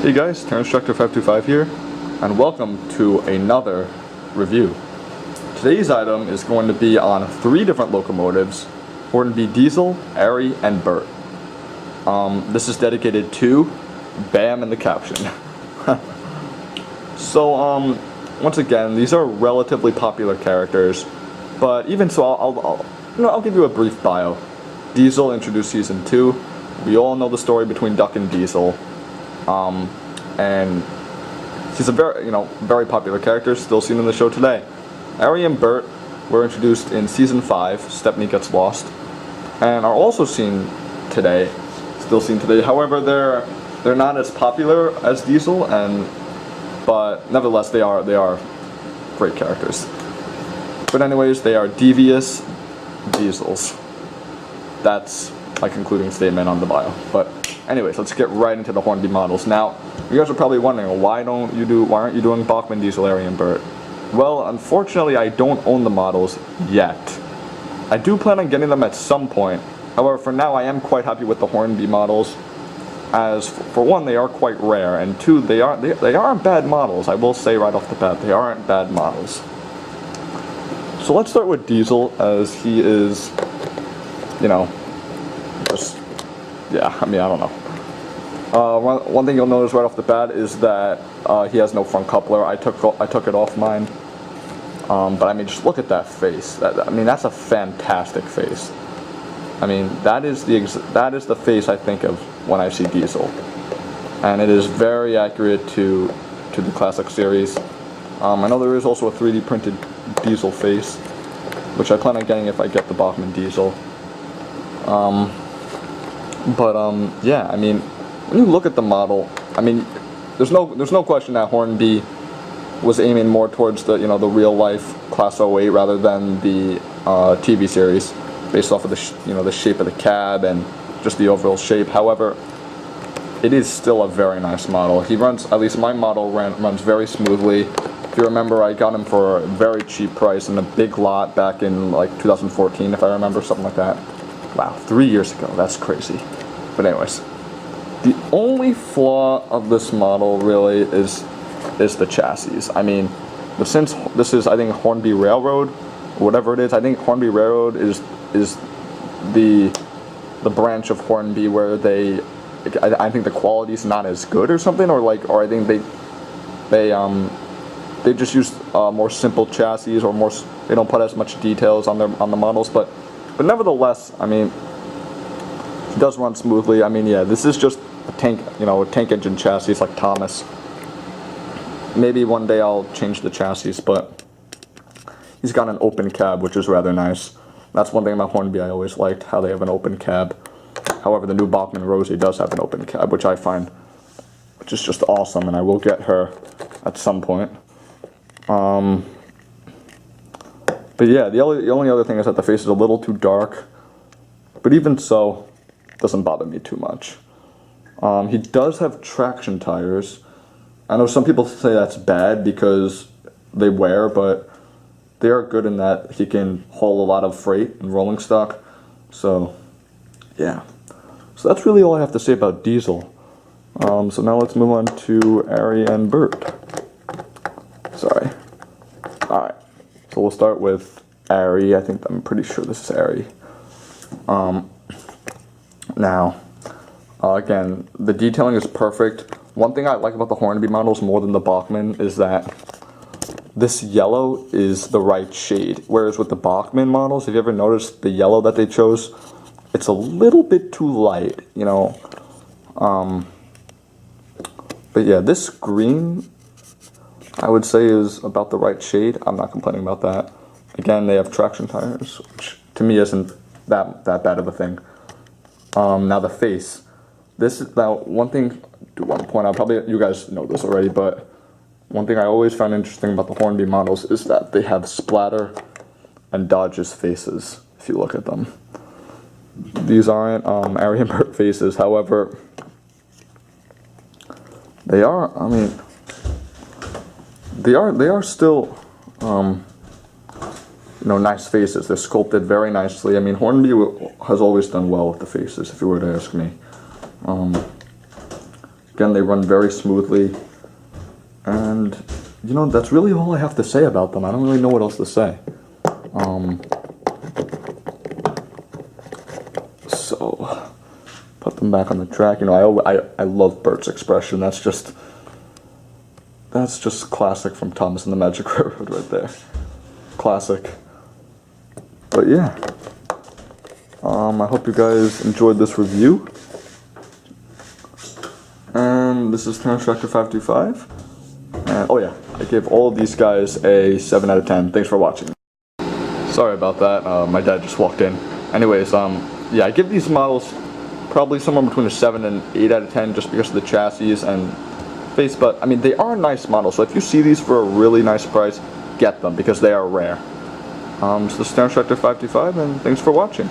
Hey guys, Instructor525 here, and welcome to another review. Today's item is going to be on 3 different locomotives: Hornby Diesel, Arry, and Bert. This is dedicated to BAM in the caption. So, once again, these are relatively popular characters, but even so, I'll give you a brief bio. Diesel introduced Season 2. We all know the story between Duck and Diesel. And he's a very popular character, still seen in the show today. Arry and Bert were introduced in Season 5, Stepney Gets Lost, and are also seen today, still seen today. However, they're not as popular as Diesel, but nevertheless they are great characters. But anyways, they are devious Diesels. That's my concluding statement on the bio. But anyways, let's get right into the Hornby models. Now, you guys are probably wondering, why aren't you doing Bachmann, Diesel, Arry, and Bert? Well, unfortunately, I don't own the models yet. I do plan on getting them at some point. However, for now, I am quite happy with the Hornby models, as for one, they are quite rare, and two, they aren't bad models. I will say right off the bat, they aren't bad models. So let's start with Diesel, as he is, I don't know. One thing you'll notice right off the bat is that he has no front coupler. I took it off mine. But I mean, just look at that face. That's a fantastic face. I mean, that is the face I think of when I see Diesel, and it is very accurate to the classic series. I know there is also a 3D printed Diesel face, which I plan on getting if I get the Bachmann Diesel. Yeah, I mean, when you look at the model, I mean, there's no question that Hornby was aiming more towards the the real life Class 08 rather than the TV series, based off of the shape of the cab and just the overall shape. However, it is still a very nice model. He runs, at least my model runs very smoothly. If you remember, I got him for a very cheap price in a big lot back in like 2014, if I remember, something like that. Wow, 3 years ago. That's crazy. But anyways, the only flaw of this model really is the chassis. I mean, since this is, I think, Hornby Railroad, or whatever it is, I think Hornby Railroad is the branch of Hornby where I think the quality's not as good or something, or I think they just use more simple chassis, or they don't put as much details on the models, but nevertheless, I mean, it does run smoothly. I mean, yeah, this is just a tank engine chassis like Thomas. Maybe one day I'll change the chassis, but he's got an open cab, which is rather nice. That's one thing about Hornby I always liked, how they have an open cab. However, the new Bachmann Rosie does have an open cab, which is just awesome, and I will get her at some point. But yeah, the only other thing is that the face is a little too dark, but even so, it doesn't bother me too much. He does have traction tires. I know some people say that's bad because they wear, but they are good in that he can haul a lot of freight and rolling stock. So, yeah. So that's really all I have to say about Diesel. So now let's move on to Arry and Bert. Sorry. Alright. So we'll start with Arry. I'm pretty sure this is Arry. Now, again, the detailing is perfect. One thing I like about the Hornby models more than the Bachmann is that this yellow is the right shade. Whereas with the Bachmann models, have you ever noticed the yellow that they chose? It's a little bit too light, But yeah, this green, I would say, is about the right shade. I'm not complaining about that. Again, they have traction tires, which to me isn't that bad of a thing. Now the face. One thing to point out, probably you guys know this already, but one thing I always found interesting about the Hornby models is that they have Splatter and Dodge's faces, if you look at them. These aren't Arry and Bert faces, however, they are still, nice faces. They're sculpted very nicely. I mean, Hornby has always done well with the faces, if you were to ask me. Again, they run very smoothly. And, you know, that's really all I have to say about them. I don't really know what else to say. So, put them back on the track. You know, I love Bert's expression. That's just classic from Thomas and the Magic Railroad right there. Classic. But yeah. I hope you guys enjoyed this review. And this is Terrence Tractor 525. And oh yeah, I gave all of these guys a 7 out of 10. Thanks for watching. Sorry about that. My dad just walked in. Anyways, yeah, I give these models probably somewhere between a 7 and 8 out of 10 just because of the chassis and face, but I mean, they are nice models, so if you see these for a really nice price, get them because they are rare. So this is Terrence Tractor 525, and thanks for watching.